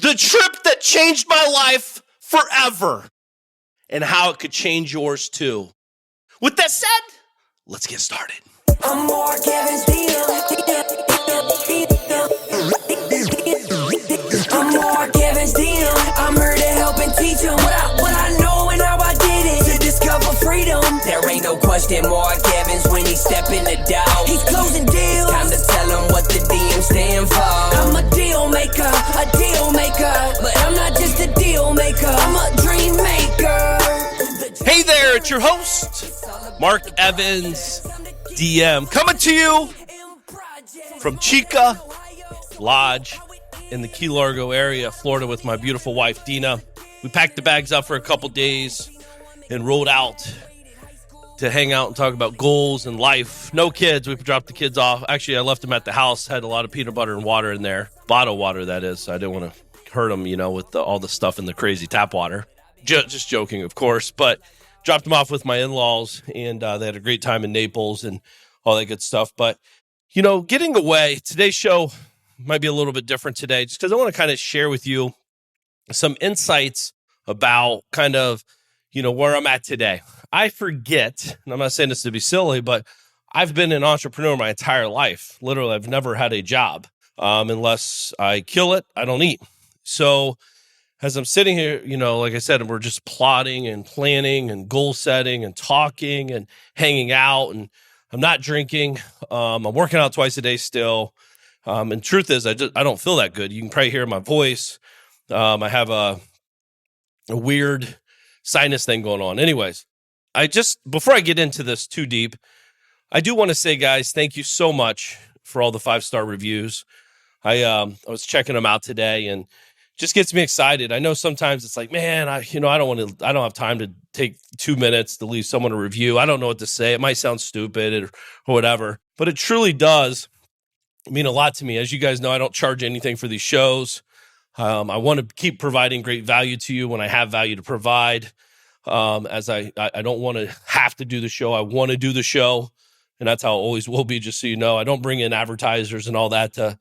The trip that changed my life forever and how it could change yours too. With that said, let's get started. I'm more Kevin's deal. I'm more Kevin's deal. I'm here to help and teach him what I know and how I did it to discover freedom. There ain't no question more Kevin's when he step in the door. He's closing deals. Time to tell him what the DM stand for. I'm a deal maker, but I'm not just a deal maker. I'm a dream maker. Hey there, it's your host, Mark Evans, DM, coming to you from Chica Lodge in the Key Largo area, Florida, with my beautiful wife, Dina. We packed the bags up for a couple days and rolled out to hang out and talk about goals and life. No kids. We dropped the kids off. Actually, I left them at the house, had a lot of peanut butter and water in there. Bottled water, that is. So I didn't want to hurt them, with all the stuff in the crazy tap water. Just joking, of course. But dropped them off with my in-laws, and they had a great time in Naples and all that good stuff. But, getting away, today's show might be a little bit different today, just because I want to kind of share with you some insights about kind of, where I'm at today. I forget, and I'm not saying this to be silly, but I've been an entrepreneur my entire life. Literally, I've never had a job. Unless I kill it, I don't eat. So as I'm sitting here, like I said, we're just plotting and planning and goal setting and talking and hanging out, and I'm not drinking. I'm working out twice a day still. And truth is, I don't feel that good. You can probably hear my voice. I have a weird sinus thing going on. Anyways, before I get into this too deep, I do want to say, guys, thank you so much for all the 5-star reviews. I was checking them out today, and just gets me excited. I know sometimes it's like, man, I don't have time to take 2 minutes to leave someone a review. I don't know what to say. It might sound stupid or whatever, but it truly does mean a lot to me. As you guys know, I don't charge anything for these shows. I want to keep providing great value to you when I have value to provide. As I don't want to have to do the show. I want to do the show, and that's how it always will be, just so you know. I don't bring in advertisers and all that to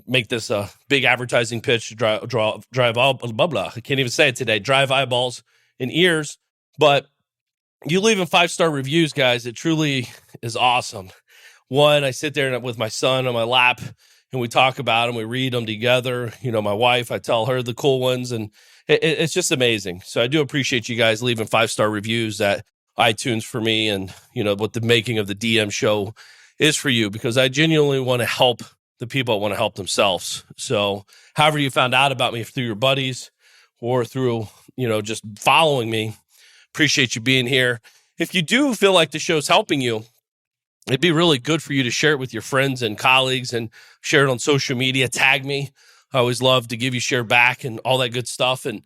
make this a big advertising pitch to drive all blah, blah. I can't even say it today. Drive eyeballs and ears. But you leaving 5-star reviews, guys, it truly is awesome. One, I sit there with my son on my lap, and we talk about them. We read them together. My wife, I tell her the cool ones, and it's just amazing. So I do appreciate you guys leaving 5-star reviews at iTunes for me, and, what the making of the DM show is for you, because I genuinely want to help the people that want to help themselves. So however you found out about me, through your buddies or through, just following me, appreciate you being here. If you do feel like the show's helping you, it'd be really good for you to share it with your friends and colleagues and share it on social media. Tag me. I always love to give you share back and all that good stuff, and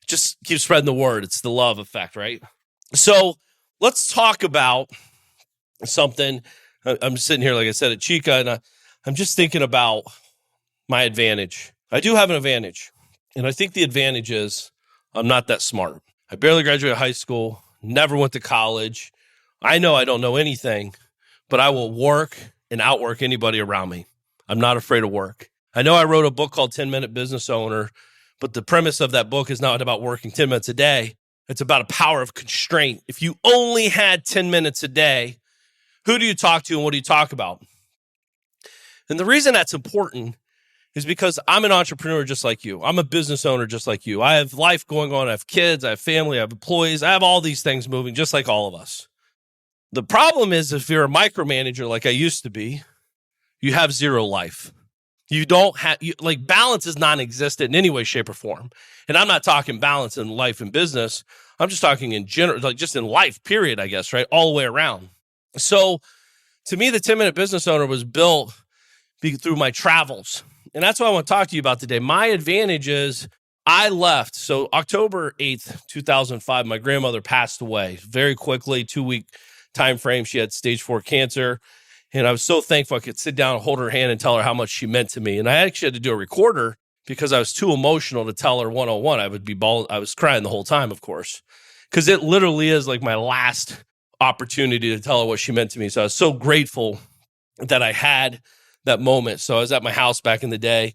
just keep spreading the word. It's the love effect, right? So let's talk about something. I'm sitting here, like I said, at Chica, and I'm just thinking about my advantage. I do have an advantage, and I think the advantage is I'm not that smart. I barely graduated high school, never went to college. I know I don't know anything, but I will work and outwork anybody around me. I'm not afraid of work. I know I wrote a book called 10-Minute Business Owner, but the premise of that book is not about working 10 minutes a day. It's about a power of constraint. If you only had 10 minutes a day, who do you talk to and what do you talk about? And the reason that's important is because I'm an entrepreneur just like you. I'm a business owner just like you. I have life going on. I have kids. I have family. I have employees. I have all these things moving just like all of us. The problem is, if you're a micromanager like I used to be, you have zero life. You don't have, balance is non-existent in any way, shape, or form. And I'm not talking balance in life and business. I'm just talking in general, just in life, period, I guess, right? All the way around. So to me, the 10-Minute Business Owner was built through my travels. And that's what I want to talk to you about today. My advantage is I left. So October 8th, 2005, my grandmother passed away very quickly, 2-week time frame. She had stage 4 cancer. And I was so thankful I could sit down and hold her hand and tell her how much she meant to me. And I actually had to do a recorder because I was too emotional to tell her one-on-one. I was crying the whole time, of course, because it literally is like my last opportunity to tell her what she meant to me. So I was so grateful that I had that moment. So I was at my house back in the day,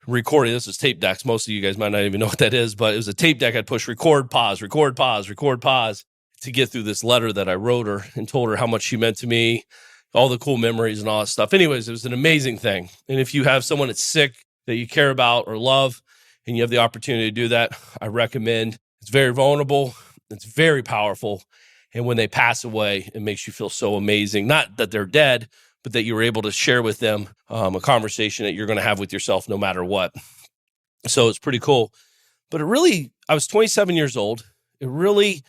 recording. This was tape decks. Most of you guys might not even know what that is, but it was a tape deck. I'd push record, pause, record, pause, record, pause to get through this letter that I wrote her and told her how much she meant to me, all the cool memories and all that stuff. Anyways, it was an amazing thing. And if you have someone that's sick that you care about or love and you have the opportunity to do that, I recommend. It's very vulnerable. It's very powerful. And when they pass away, it makes you feel so amazing. Not that they're dead, but that you were able to share with them a conversation that you're going to have with yourself no matter what. So it's pretty cool. But I was 27 years old. It really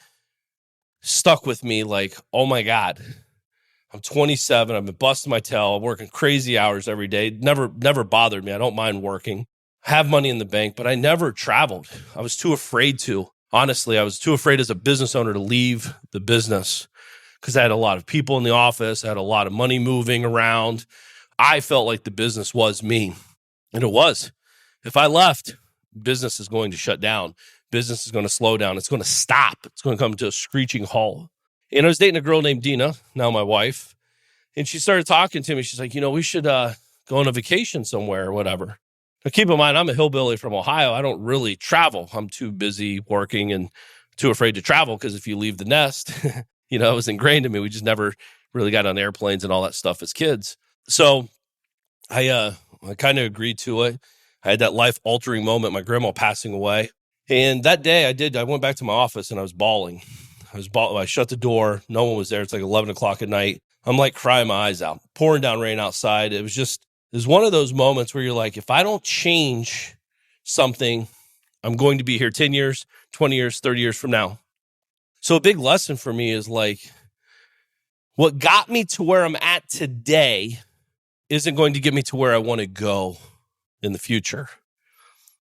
stuck with me like, oh my God, I'm 27. I've been busting my tail, working crazy hours every day. Never bothered me. I don't mind working. I have money in the bank, but I never traveled. I was too afraid to. Honestly, I was too afraid as a business owner to leave the business because I had a lot of people in the office. I had a lot of money moving around. I felt like the business was me, and it was. If I left, business is going to shut down. Business is going to slow down. It's going to stop. It's going to come to a screeching halt. And I was dating a girl named Dina, now my wife, and she started talking to me. She's like, we should go on a vacation somewhere or whatever. Now, keep in mind, I'm a hillbilly from Ohio. I don't really travel. I'm too busy working and too afraid to travel because if you leave the nest, it was ingrained in me. We just never really got on airplanes and all that stuff as kids. So I kind of agreed to it. I had that life-altering moment, my grandma passing away. And that day I went back to my office and I was bawling. I shut the door. No one was there. It's like 11 o'clock at night. I'm like crying my eyes out, pouring down rain outside. It was one of those moments where you're like, if I don't change something, I'm going to be here 10 years, 20 years, 30 years from now. So a big lesson for me is like, what got me to where I'm at today isn't going to get me to where I want to go in the future.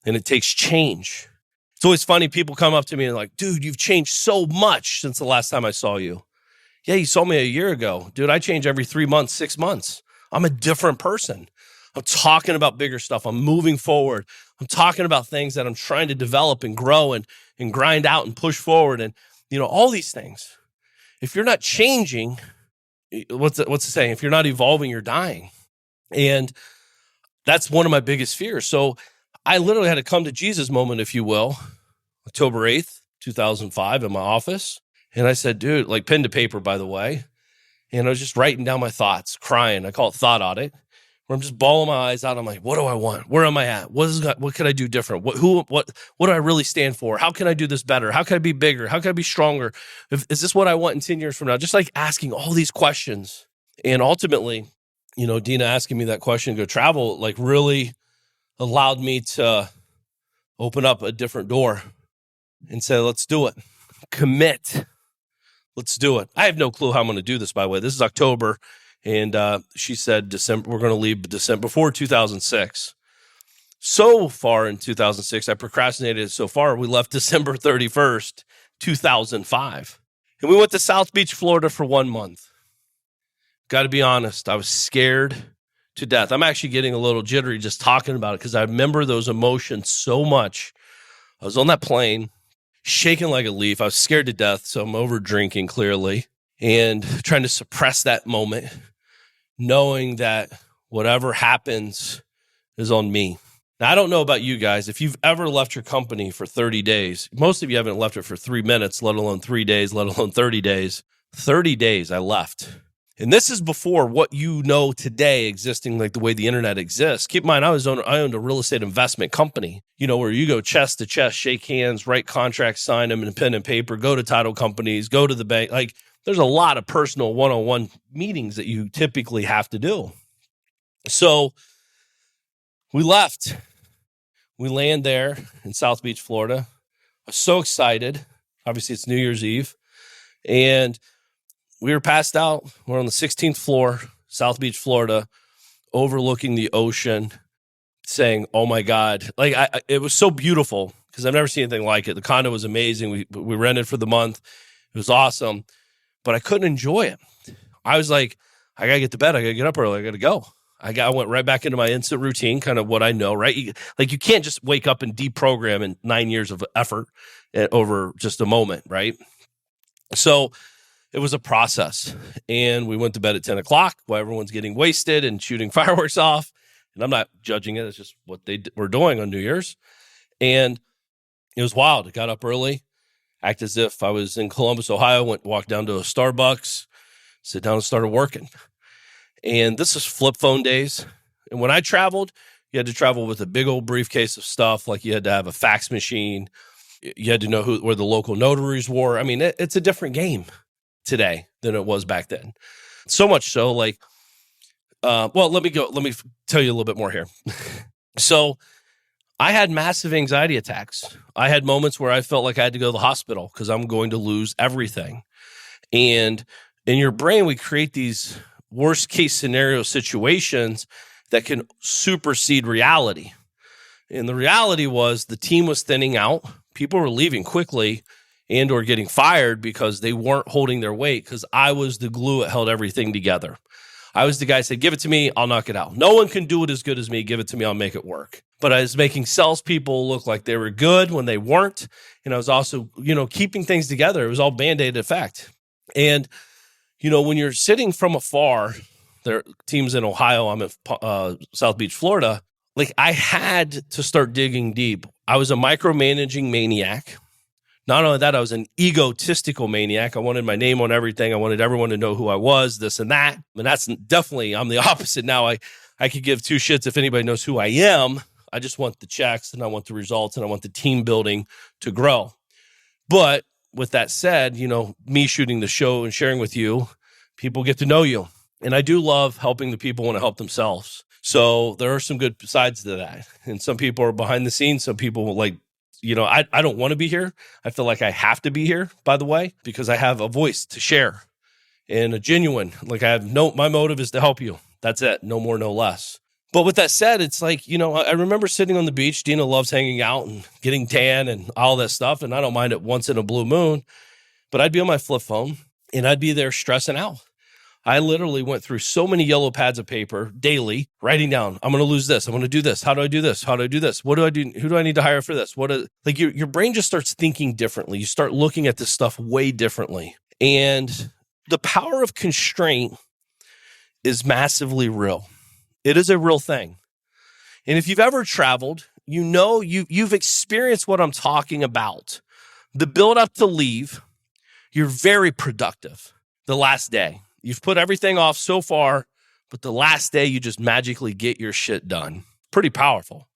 And it takes change. It's always funny. People come up to me and like, dude, you've changed so much since the last time I saw you. Yeah, you saw me a year ago. Dude, I change every 3 months, 6 months. I'm a different person. I'm talking about bigger stuff. I'm moving forward. I'm talking about things that I'm trying to develop and grow and grind out and push forward and, all these things. If you're not changing, what's the saying? If you're not evolving, you're dying. And that's one of my biggest fears. So I literally had a come to Jesus moment, if you will, October 8th, 2005 in my office. And I said, dude, like pen to paper, by the way. And I was just writing down my thoughts, crying. I call it thought audit, where I'm just bawling my eyes out. I'm like, what do I want? Where am I at? What could I do different? What do I really stand for? How can I do this better? How can I be bigger? How can I be stronger? Is this what I want in 10 years from now? Just like asking all these questions. And ultimately, Dina asking me that question, go travel, like really allowed me to open up a different door and say, let's do it. Commit. Let's do it. I have no clue how I'm going to do this, by the way. This is October. And she said, December, we're going to leave December before 2006. So far in 2006, I procrastinated so far, we left December 31st, 2005. And we went to South Beach, Florida for 1 month. Got to be honest, I was scared to death. I'm actually getting a little jittery just talking about it because I remember those emotions so much. I was on that plane, shaking like a leaf. I was scared to death, so I'm over drinking clearly and trying to suppress that moment, knowing that whatever happens is on me. Now, I don't know about you guys. If you've ever left your company for 30 days, most of you haven't left it for 3 minutes, let alone 3 days, let alone 30 days. 30 days I left. And this is before what you know today existing like the way the internet exists. Keep in mind, I owned a real estate investment company, where you go chest to chest, shake hands, write contracts, sign them in pen and paper, go to title companies, go to the bank. Like there's a lot of personal one-on-one meetings that you typically have to do. So we left. We land there in South Beach, Florida. I was so excited. Obviously, it's New Year's Eve. And we were passed out. We're on the 16th floor, South Beach, Florida, overlooking the ocean, saying, oh my God. It was so beautiful because I've never seen anything like it. The condo was amazing. We rented for the month. It was awesome, but I couldn't enjoy it. I was like, I got to get to bed. I got to get up early. I got to go. I went right back into my instant routine, kind of what I know, right? You can't just wake up and deprogram in 9 years of effort over just a moment, right? So it was a process, and we went to bed at 10 o'clock while everyone's getting wasted and shooting fireworks off. And I'm not judging it. It's just what they were doing on New Year's. And it was wild. I got up early, act as if I was in Columbus, Ohio, walked down to a Starbucks, sit down and started working. And this is flip phone days. And when I traveled, you had to travel with a big old briefcase of stuff. Like you had to have a fax machine. You had to know where the local notaries were. I mean, it's a different game today than it was back then. So much so, like, let me tell you a little bit more here. So I had massive anxiety attacks. I had moments where I felt like I had to go to the hospital because I'm going to lose everything. And in your brain, we create these worst case scenario situations that can supersede reality. And the reality was the team was thinning out. People were leaving quickly and or getting fired because they weren't holding their weight, because I was the glue that held everything together. I was the guy who said, give it to me, I'll knock it out. No one can do it as good as me. Give it to me, I'll make it work. But I was making salespeople look like they were good when they weren't. And I was also, keeping things together. It was all Band-Aid effect. And, when you're sitting from afar, there are teams in Ohio, I'm in South Beach, Florida, like I had to start digging deep. I was a micromanaging maniac. Not only that, I was an egotistical maniac. I wanted my name on everything. I wanted everyone to know who I was, this and that. And that's definitely, I'm the opposite now. I could give two shits if anybody knows who I am. I just want the checks and I want the results and I want the team building to grow. But with that said, me shooting the show and sharing with you, people get to know you. And I do love helping the people want to help themselves. So there are some good sides to that. And some people are behind the scenes. Some people I don't want to be here. I feel like I have to be here, by the way, because I have a voice to share and a genuine, my motive is to help you. That's it. No more, no less. But with that said, it's like, I remember sitting on the beach. Dina loves hanging out and getting tan and all that stuff. And I don't mind it once in a blue moon, but I'd be on my flip phone and I'd be there stressing out. I literally went through so many yellow pads of paper daily, writing down, I'm going to lose this. I'm going to do this. How do I do this? How do I do this? What do I do? Who do I need to hire for this? Your brain just starts thinking differently. You start looking at this stuff way differently. And the power of constraint is massively real. It is a real thing. And if you've ever traveled, you've experienced what I'm talking about. The build up to leave, you're very productive the last day. You've put everything off so far, but the last day you just magically get your shit done. Pretty powerful.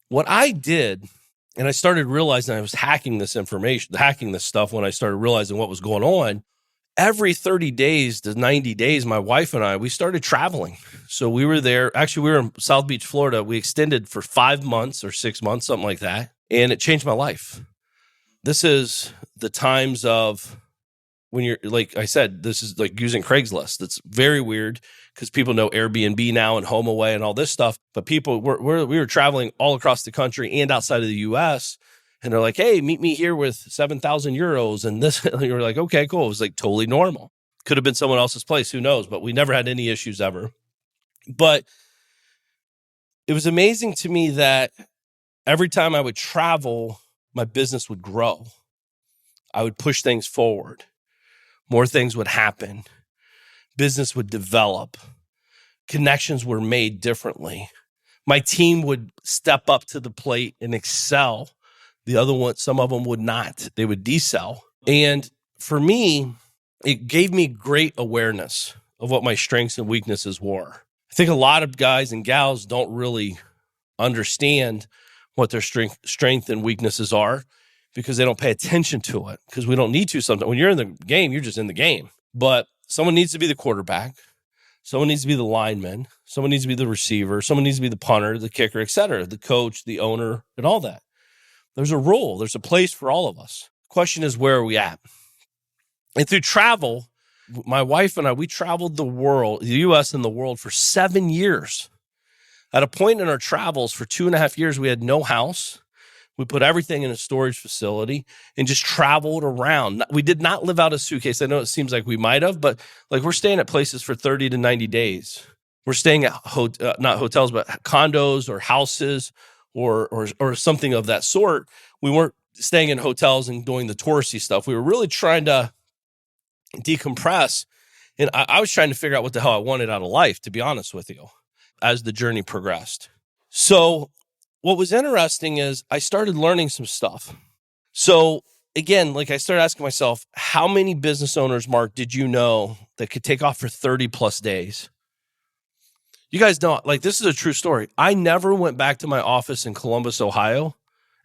What I did, and I started realizing I was hacking this stuff when I started realizing what was going on. Every 30 days to 90 days, my wife and I, we started traveling. So we were there. Actually, we were in South Beach, Florida. We extended for 5 months or 6 months, something like that. And it changed my life. This is the times of when you're, like I said, this is like using Craigslist. It's very weird because people know Airbnb now and HomeAway and all this stuff. But we were traveling all across the country and outside of the U.S., and they're like, hey, meet me here with 7,000 euros. And this, and you're like, okay, cool. It was like totally normal. Could have been someone else's place. Who knows? But we never had any issues ever. But it was amazing to me that every time I would travel, my business would grow. I would push things forward. More things would happen. Business would develop. Connections were made differently. My team would step up to the plate and excel. The other one, some of them would not. They would decel. And for me, it gave me great awareness of what my strengths and weaknesses were. I think a lot of guys and gals don't really understand what their strength and weaknesses are because they don't pay attention to it, because we don't need to sometimes. When you're in the game, you're just in the game. But someone needs to be the quarterback. Someone needs to be the lineman. Someone needs to be the receiver. Someone needs to be the punter, the kicker, et cetera, the coach, the owner, and all that. There's a role. There's a place for all of us. Question is, where are we at? And through travel, my wife and I, we traveled the world, the U.S. and the world for 7 years. At a point in our travels for 2.5 years, we had no house. We put everything in a storage facility and just traveled around. We did not live out a suitcase. I know it seems like we might have, but like we're staying at places for 30 to 90 days. We're staying at not hotels, but condos or houses or something of that sort. We weren't staying in hotels and doing the touristy stuff. We were really trying to decompress. And I was trying to figure out what the hell I wanted out of life, to be honest with you. as the journey progressed. So what was interesting is I started learning some stuff. So again, like I started asking myself, how many business owners, Mark, did you know that could take off for 30 plus days? You guys know, like, this is a true story. I never went back to my office in Columbus, Ohio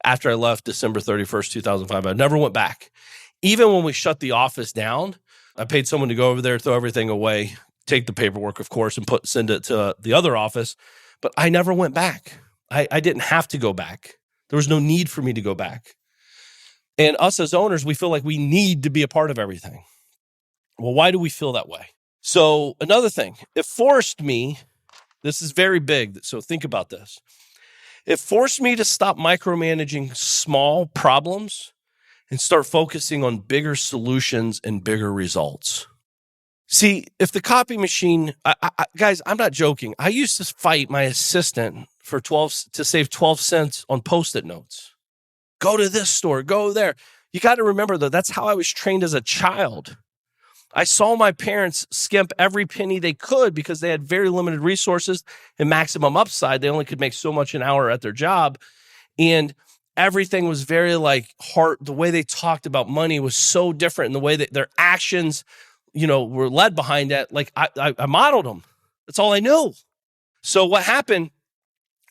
after I left December 31st, 2005. I never went back. Even when we shut the office down, I paid someone to go over there, throw everything away, take the paperwork, of course, and send it to the other office. But I never went back. I didn't have to go back. There was no need for me to go back. And us as owners, we feel like we need to be a part of everything. Well, why do we feel that way? So another thing, it forced me, this is very big, so think about this. It forced me to stop micromanaging small problems and start focusing on bigger solutions and bigger results. See, if the copy machine, guys, I'm not joking. I used to fight my assistant to save 12 cents on Post-it notes. Go to this store, go there. You got to remember, though, that's how I was trained as a child. I saw my parents skimp every penny they could because they had very limited resources and maximum upside. They only could make so much an hour at their job. And everything was very hard. The way they talked about money was so different, and the way that their actions, were led behind that. Like I modeled them. That's all I knew. So what happened?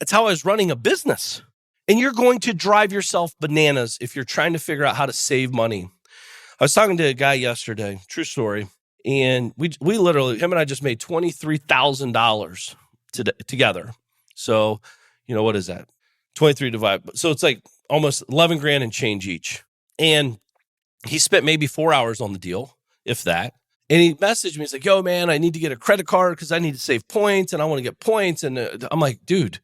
That's how I was running a business. And you're going to drive yourself bananas if you're trying to figure out how to save money. I was talking to a guy yesterday, true story, and we literally, him and I just made $23,000 together. So, what is that? 23 divided. So it's like almost 11 grand and change each. And he spent maybe 4 hours on the deal, if that. And he messaged me. He's like, yo, man, I need to get a credit card because I need to save points and I want to get points. And I'm like, dude,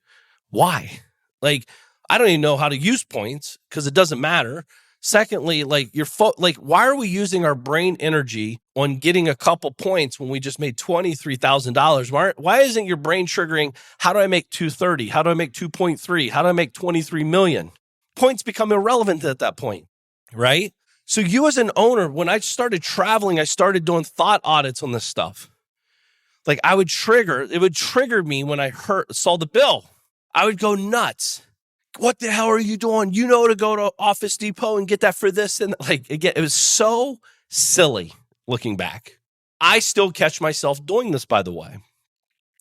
why? I don't even know how to use points because it doesn't matter. Secondly, why are we using our brain energy on getting a couple points when we just made $23,000? Why isn't your brain triggering, how do I make 230? How do I make 2.3? How do I make 23 million? Points become irrelevant at that point, right? So you as an owner, when I started traveling, I started doing thought audits on this stuff. It would trigger me when I saw the bill. I would go nuts. What the hell are you doing? To go to Office Depot and get that for this. And again, it was so silly looking back. I still catch myself doing this, by the way.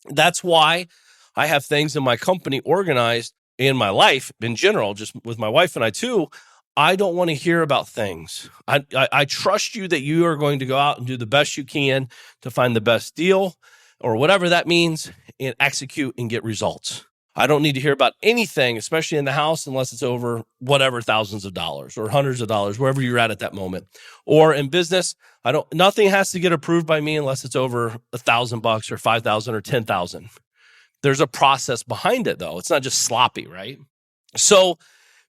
That's why I have things in my company organized, in my life in general, just with my wife and I too. I don't want to hear about things. I trust you that you are going to go out and do the best you can to find the best deal or whatever that means and execute and get results. I don't need to hear about anything, especially in the house, unless it's over whatever thousands of dollars or hundreds of dollars, wherever you're at that moment. Or in business, nothing has to get approved by me unless it's over $1,000 or 5,000 or 10,000. There's a process behind it, though. It's not just sloppy, right? So,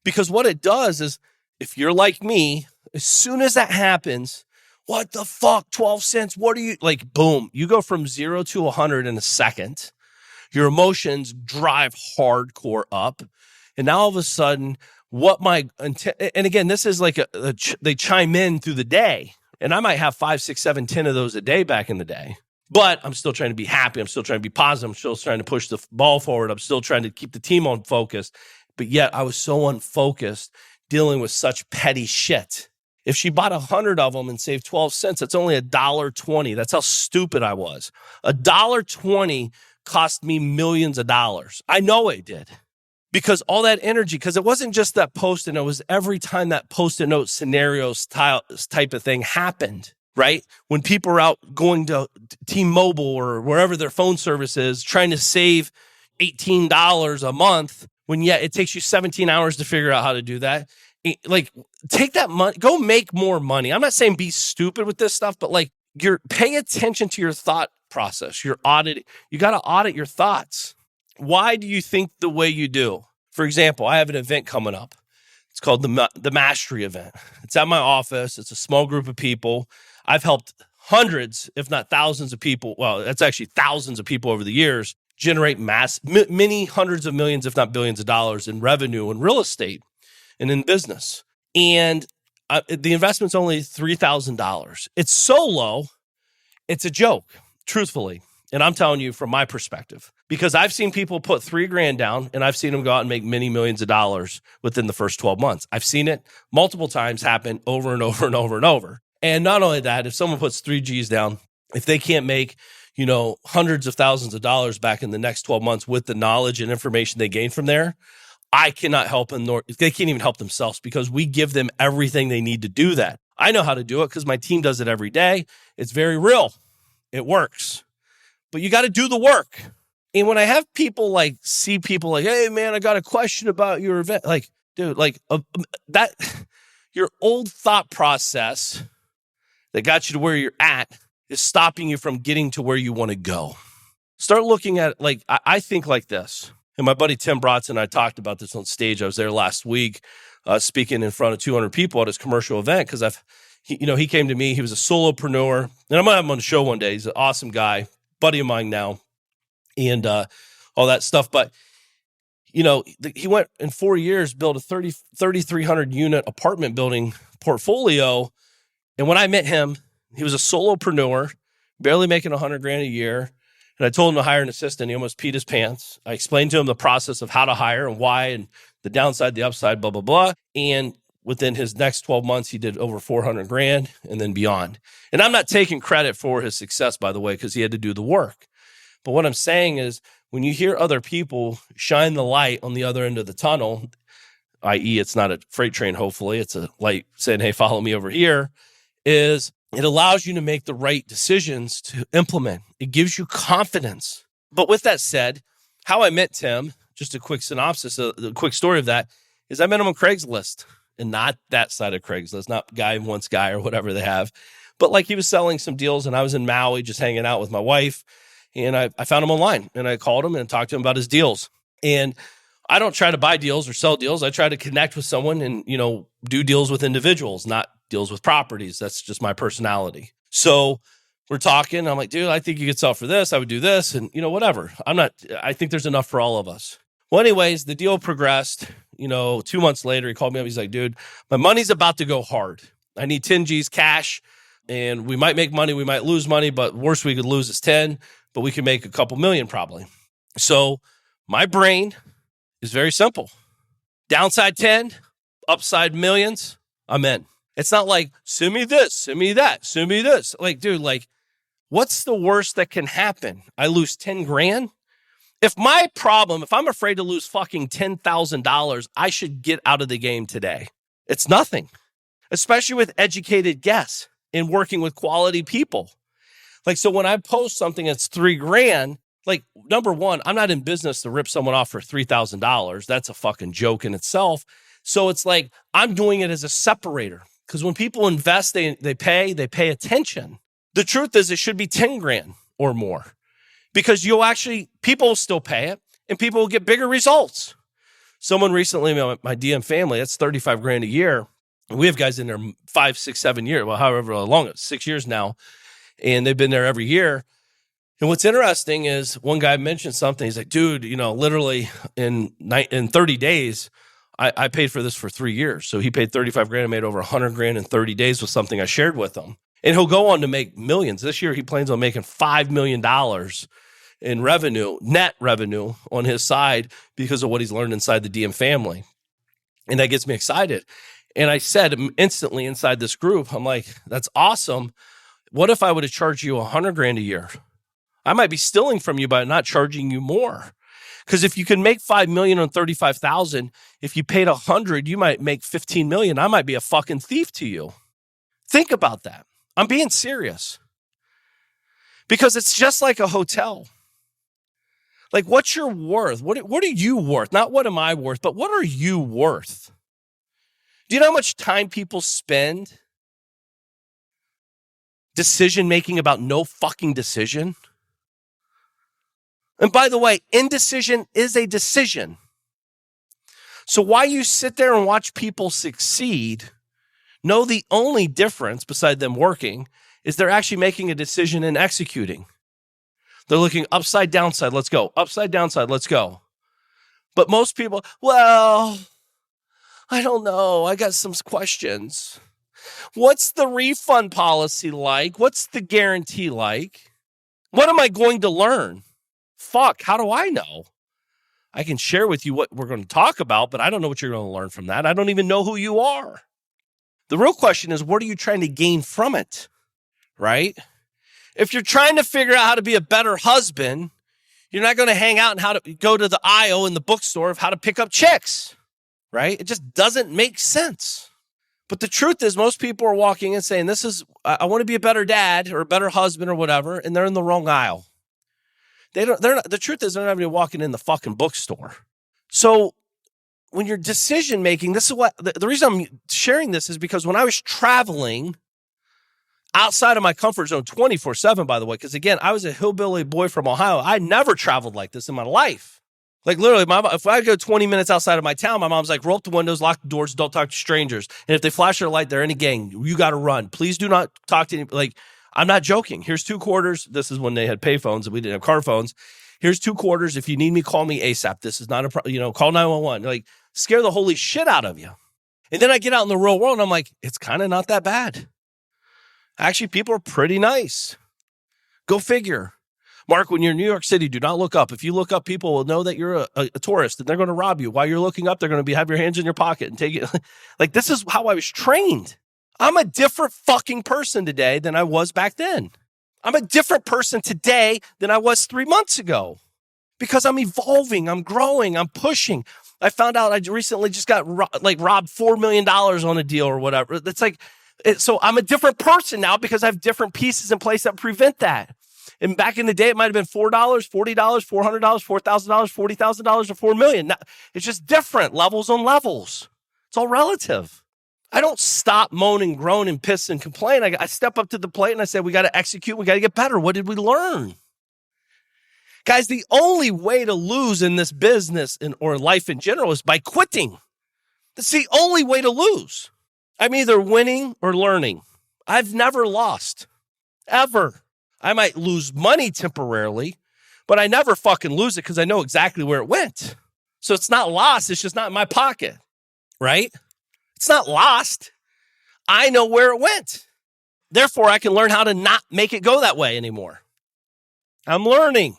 because what it does is, if you're like me, as soon as that happens, what the fuck, 12 cents? What are you, boom, you go from 0 to 100 in a second. Your emotions drive hardcore up. And now all of a sudden, and again, this is they chime in through the day. And I might have 5, 6, 7, 10 of those a day back in the day. But I'm still trying to be happy. I'm still trying to be positive. I'm still trying to push the ball forward. I'm still trying to keep the team on focus. But yet I was so unfocused dealing with such petty shit. If she bought 100 of them and saved 12 cents, that's only $1.20. That's how stupid I was. $1.20 cost me millions of dollars. I know it did. Because all that energy, because it wasn't just that Post-it note, it was every time that Post-it note scenarios type of thing happened, right? When people are out going to T-Mobile or wherever their phone service is, trying to save $18 a month, when yet it takes you 17 hours to figure out how to do that. Take that money, go make more money. I'm not saying be stupid with this stuff, but you're paying attention to your thought process. You got to audit your thoughts. Why do you think the way you do? For example, I have an event coming up. It's called the Mastery event. It's at my office. It's a small group of people. I've helped hundreds, if not thousands of people. Well, that's actually thousands of people over the years generate many hundreds of millions, if not billions of dollars in revenue in real estate and in business. And the investment's only $3,000. It's so low, it's a joke, truthfully. And I'm telling you from my perspective, because I've seen people put $3,000 down and I've seen them go out and make many millions of dollars within the first 12 months. I've seen it multiple times happen over and over and over and over. And not only that, if someone puts 3Gs down, if they can't make, hundreds of thousands of dollars back in the next 12 months with the knowledge and information they gain from there, I cannot help them, nor they can't even help themselves because we give them everything they need to do that. I know how to do it because my team does it every day. It's very real. It works. But you got to do the work. And when I have people see people like, hey, man, I got a question about your event. Like, dude, that your old thought process that got you to where you're at is stopping you from getting to where you want to go. Start looking at I think like this. And my buddy Tim Bratz and I talked about this on stage. I was there last week speaking in front of 200 people at his commercial event because he came to me. He was a solopreneur. And I'm going to have him on the show one day. He's an awesome guy, buddy of mine now, and all that stuff. But, he went in 4 years, built a 3,300 unit apartment building portfolio. And when I met him, he was a solopreneur, barely making $100,000 a year. And I told him to hire an assistant. He almost peed his pants. I explained to him the process of how to hire and why and the downside, the upside, blah, blah, blah. And within his next 12 months, he did over $400,000 and then beyond. And I'm not taking credit for his success, by the way, because he had to do the work. But what I'm saying is when you hear other people shine the light on the other end of the tunnel, i.e. it's not a freight train, hopefully, it's a light saying, hey, follow me over here, is it allows you to make the right decisions to implement. It gives you confidence. But with that said, how I met Tim, just a quick synopsis, a quick story of that, is I met him on Craigslist. And not that side of Craigslist, not guy wants guy or whatever they have. But he was selling some deals and I was in Maui just hanging out with my wife. And I found him online and I called him and talked to him about his deals. And I don't try to buy deals or sell deals. I try to connect with someone and, do deals with individuals, not deals with properties. That's just my personality. So we're talking. I'm like, dude, I think you could sell for this. I would do this and, whatever. I think there's enough for all of us. Well, anyways, the deal progressed. 2 months later, he called me up. He's like, dude, my money's about to go hard. I need 10 G's cash and we might make money. We might lose money, but worst we could lose is 10, but we can make a couple million probably. So my brain is very simple. Downside 10, upside millions, I'm in. It's not like, send me this, send me that, send me this. Dude, what's the worst that can happen? I lose 10 grand? If I'm afraid to lose fucking $10,000, I should get out of the game today. It's nothing, especially with educated guests and working with quality people. So when I post something that's $3,000, number one, I'm not in business to rip someone off for $3,000. That's a fucking joke in itself. So it's I'm doing it as a separator because when people invest, they pay attention. The truth is it should be 10 grand or more. Because people will still pay it and people will get bigger results. Someone recently, my DM family, that's 35 grand a year. And we have guys in there 5, 6, 7 years, well, however long, 6 years now. And they've been there every year. And what's interesting is one guy mentioned something. He's like, dude, literally in 30 days, I paid for this for 3 years. So he paid 35 grand and made over 100 grand in 30 days with something I shared with him. And he'll go on to make millions. This year, he plans on making $5 million in revenue, net revenue on his side because of what he's learned inside the DM family. And that gets me excited. And I said instantly inside this group, I'm like, that's awesome. What if I would have charged you 100 grand a year? I might be stealing from you by not charging you more. Because if you can make 5 million on 35,000, if you paid 100, you might make 15 million. I might be a fucking thief to you. Think about that. I'm being serious. Because it's just like a hotel. What's your worth? What are you worth? Not what am I worth, but what are you worth? Do you know how much time people spend decision making about no fucking decision? And by the way, indecision is a decision. So while you sit there and watch people succeed, know the only difference beside them working is they're actually making a decision and executing. They're looking upside, downside, let's go. Upside, downside, let's go. But most people, well, I don't know. I got some questions. What's the refund policy like? What's the guarantee like? What am I going to learn? Fuck, how do I know? I can share with you what we're going to talk about, but I don't know what you're going to learn from that. I don't even know who you are. The real question is, what are you trying to gain from it, right? If you're trying to figure out how to be a better husband, you're not going to hang out and how to go to the aisle in the bookstore of how to pick up chicks, right? It just doesn't make sense. But the truth is, most people are walking and saying, I want to be a better dad or a better husband or whatever, and they're in the wrong aisle. The truth is, they're not even walking in the fucking bookstore. So when you're decision making, this is what the reason I'm sharing this is because when I was traveling outside of my comfort zone 24/7, by the way, because again, I was a hillbilly boy from Ohio. I never traveled like this in my life. Like literally, if I go 20 minutes outside of my town, my mom's like, roll up the windows, lock the doors, don't talk to strangers. And if they flash their light, they're in a gang. You got to run. Please do not talk to any, like, I'm not joking. Here's $2. This is when they had pay phones and we didn't have car phones. Here's $2. If you need me, call me ASAP. This is not a problem. Call 911. Like, scare the holy shit out of you. And then I get out in the real world and I'm like, it's kind of not that bad. Actually, people are pretty nice. Go figure. Mark, when you're in New York City, do not look up. If you look up, people will know that you're a tourist and they're going to rob you. While you're looking up, they're going to have your hands in your pocket and take it. Like, this is how I was trained. I'm a different fucking person today than I was back then. I'm a different person today than I was 3 months ago because I'm evolving, I'm growing, I'm pushing. I found out I recently just got robbed $4 million on a deal or whatever. That's like, so I'm a different person now because I have different pieces in place that prevent that. And back in the day, it might have been $4, $40, $400, $4,000, $40,000, or $4 million. Now, it's just different levels on levels. It's all relative. I don't stop, moan and groan and piss and complain. I step up to the plate and I say, we got to execute. We got to get better. What did we learn? Guys, the only way to lose in this business or life in general is by quitting. That's the only way to lose. I'm either winning or learning. I've never lost, ever. I might lose money temporarily, but I never fucking lose it because I know exactly where it went. So it's not lost. It's just not in my pocket, right? It's not lost. I know where it went. Therefore, I can learn how to not make it go that way anymore. I'm learning.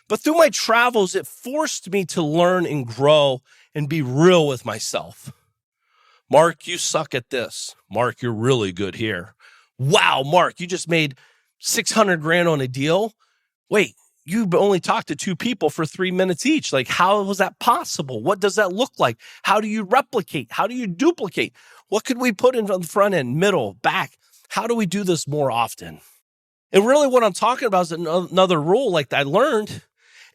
But through my travels, it forced me to learn and grow and be real with myself. Mark, you suck at this. Mark, you're really good here. Wow, Mark, you just made $600,000 on a deal. Wait, you only talked to 2 people for 3 minutes each. Like, how was that possible? What does that look like? How do you replicate? How do you duplicate? What could we put in the front end, middle, back? How do we do this more often? And really what I'm talking about is another rule like that I learned.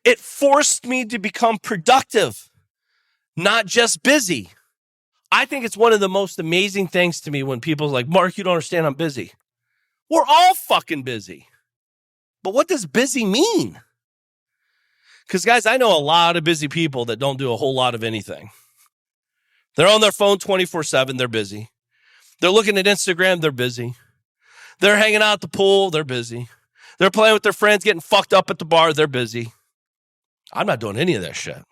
It forced me to become productive, not just busy. I think it's one of the most amazing things to me when people's like, Mark, you don't understand, I'm busy. We're all fucking busy. But what does busy mean? Because, guys, I know a lot of busy people that don't do a whole lot of anything. They're on their phone 24/7. They're busy. They're looking at Instagram. They're busy. They're hanging out at the pool. They're busy. They're playing with their friends, getting fucked up at the bar. They're busy. I'm not doing any of that shit.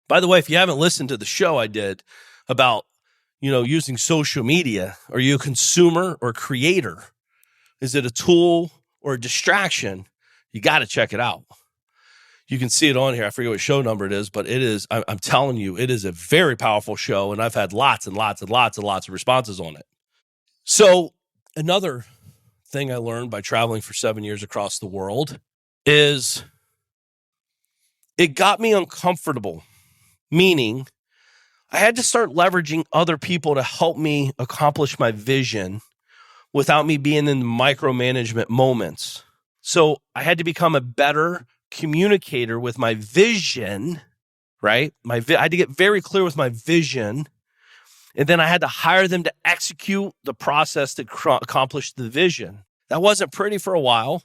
By the way, if you haven't listened to the show I did about, using social media, are you a consumer or creator? Is it a tool or a distraction? You got to check it out. You can see it on here. I forget what show number it is, but it is, I'm telling you, it is a very powerful show, and I've had lots and lots and lots and lots of responses on it. So another thing I learned by traveling for 7 years across the world is it got me uncomfortable, meaning I had to start leveraging other people to help me accomplish my vision without me being in the micromanagement moments. So I had to become a better communicator with my vision, right? I had to get very clear with my vision. And then I had to hire them to execute the process to accomplish the vision. That wasn't pretty for a while.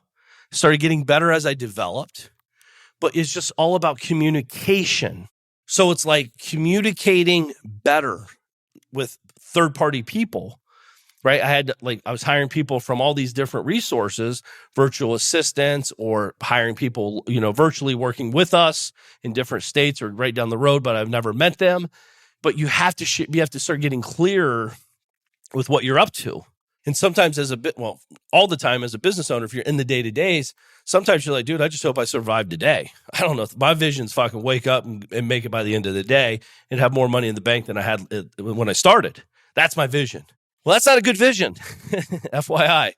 Started getting better as I developed. But it's just all about communication. So it's like communicating better with third-party people, right? I was hiring people from all these different resources, virtual assistants, or hiring people, virtually working with us in different states or right down the road, but I've never met them. But you have to start getting clearer with what you're up to. And sometimes all the time as a business owner, if you're in the day-to-days, sometimes you're like, dude, I just hope I survive today. I don't know. My vision's fucking wake up and make it by the end of the day and have more money in the bank than I had when I started. That's my vision. Well, that's not a good vision. FYI.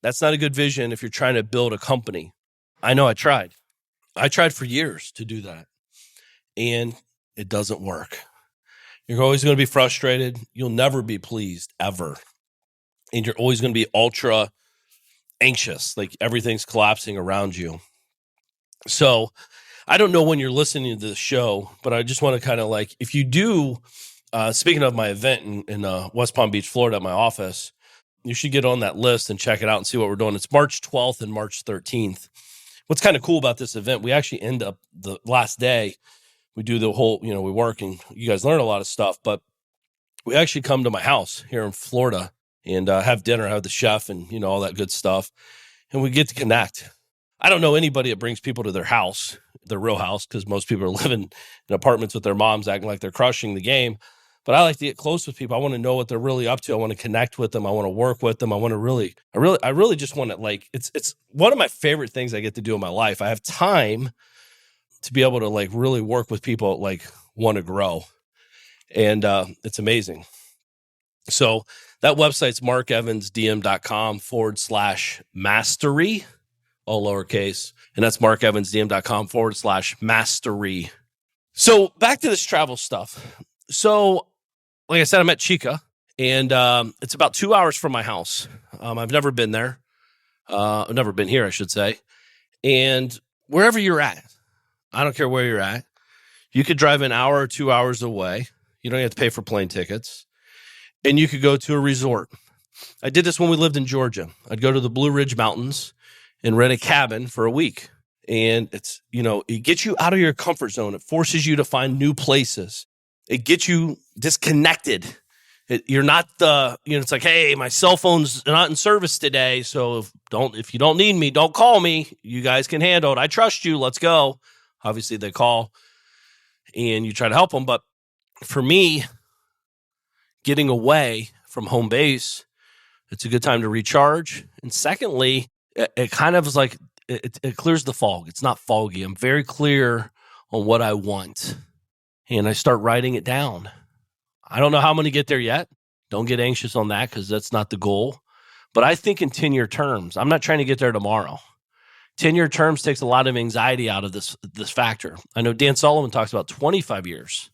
That's not a good vision if you're trying to build a company. I know I tried. I tried for years to do that. And it doesn't work. You're always going to be frustrated. You'll never be pleased, ever. And you're always going to be ultra anxious, like everything's collapsing around you. So I don't know when you're listening to this show, but I just want to kind of like, if you do, speaking of my event in West Palm Beach, Florida, at my office, you should get on that list and check it out and see what we're doing. It's March 12th and March 13th. What's kind of cool about this event, we actually end up the last day, we do the whole, we work and you guys learn a lot of stuff, but we actually come to my house here in Florida and have dinner, have the chef and, all that good stuff. And we get to connect. I don't know anybody that brings people to their house, their real house, because most people are living in apartments with their moms acting like they're crushing the game. But I like to get close with people. I want to know what they're really up to. I want to connect with them. I want to work with them. I really just want to like, it's one of my favorite things I get to do in my life. I have time to be able to like really work with people like want to grow. And it's amazing. So that website's markevansdm.com/mastery, all lowercase. And that's markevansdm.com/mastery. So back to this travel stuff. So like I said, I'm at Chica and it's about 2 hours from my house. I've never been there. I've never been here, I should say. And wherever you're at, I don't care where you're at. You could drive an hour or 2 hours away. You don't have to pay for plane tickets. And you could go to a resort. I did this when we lived in Georgia. I'd go to the Blue Ridge Mountains and rent a cabin for a week. And it's, it gets you out of your comfort zone. It forces you to find new places. It gets you disconnected. You're not it's like, hey, my cell phone's not in service today. So if you don't need me, don't call me. You guys can handle it. I trust you. Let's go. Obviously they call and you try to help them. But for me, getting away from home base, it's a good time to recharge. And secondly, it kind of is like, it clears the fog. It's not foggy. I'm very clear on what I want. And I start writing it down. I don't know how I'm going to get there yet. Don't get anxious on that because that's not the goal. But I think in 10-year terms. I'm not trying to get there tomorrow. 10-year terms takes a lot of anxiety out of this factor. I know Dan Sullivan talks about 25 years.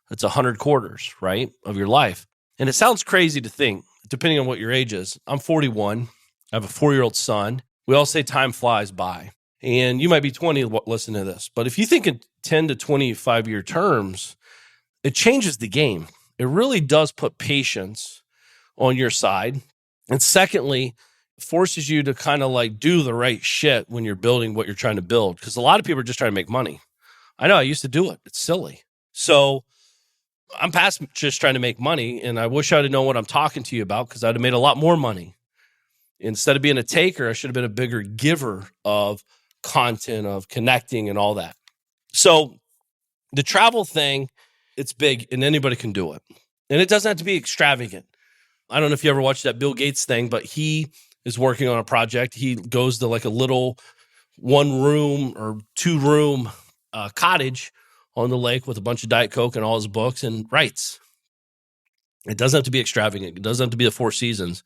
That's 100 quarters, right, of your life. And it sounds crazy to think, depending on what your age is. I'm 41. I have a 4-year-old son. We all say time flies by. And you might be 20 listening to this. But if you think in 10 to 25-year terms, it changes the game. It really does put patience on your side. And secondly, forces you to kind of like do the right shit when you're building what you're trying to build. Because a lot of people are just trying to make money. I know, I used to do it. It's silly. So I'm past just trying to make money. And I wish I'd have known what I'm talking to you about because I'd have made a lot more money. Instead of being a taker, I should have been a bigger giver of content, of connecting and all that. So the travel thing, it's big and anybody can do it. And it doesn't have to be extravagant. I don't know if you ever watched that Bill Gates thing, but he is working on a project. He goes to like a little 1-room or 2-room cottage on the lake with a bunch of Diet Coke and all his books and writes. It doesn't have to be extravagant. It doesn't have to be the Four Seasons,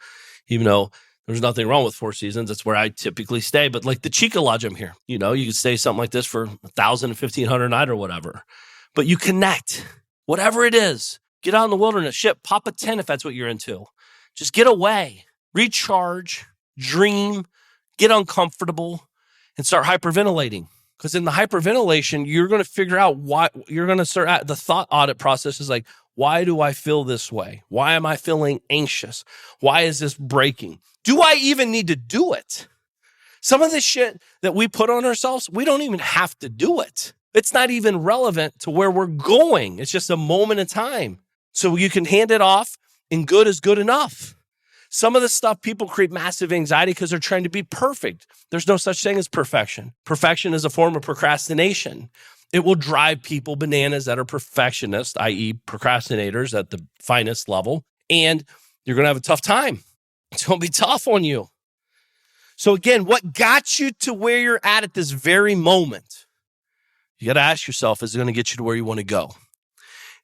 even though there's nothing wrong with Four Seasons. That's where I typically stay. But like the Chica Lodge I'm here, you could stay something like this for $1,000 and $1,500 a night or whatever. But you connect, whatever it is. Get out in the wilderness, shit, pop a tent if that's what you're into. Just get away, recharge, dream, get uncomfortable, and start hyperventilating. Because in the hyperventilation, you're going to figure out why. You're going to start at the thought audit process is like, why do I feel this way? Why am I feeling anxious? Why is this breaking? Do I even need to do it? Some of this shit that we put on ourselves, we don't even have to do it. It's not even relevant to where we're going. It's just a moment in time. So you can hand it off and good is good enough. Some of the stuff people create massive anxiety because they're trying to be perfect. There's no such thing as perfection. Perfection is a form of procrastination. It will drive people bananas that are perfectionists, i.e. procrastinators at the finest level. And you're going to have a tough time. It's going to be tough on you. So again, what got you to where you're at this very moment? You got to ask yourself, is it going to get you to where you want to go?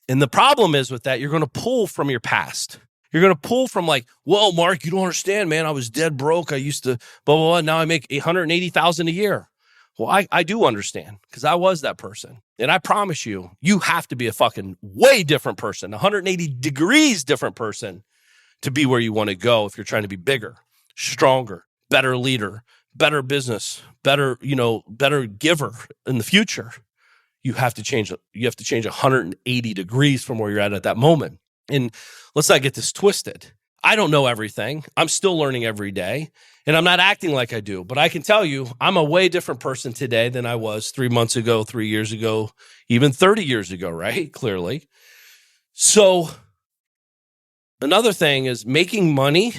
And the problem is with that, you're going to pull from your past. You're going to pull from like, well, Mark, you don't understand, man. I was dead broke. I used to blah, blah, blah. Now I make $180,000 a year. Well, I do understand because I was that person. And I promise you, you have to be a fucking way different person, 180 degrees different person to be where you want to go if you're trying to be bigger, stronger, better leader, better business, better giver in the future. You have to change 180 degrees from where you're at that moment. And let's not get this twisted. I don't know everything. I'm still learning every day, and I'm not acting like I do. But I can tell you, I'm a way different person today than I was 3 months ago, 3 years ago, even 30 years ago, right? Clearly. So another thing is making money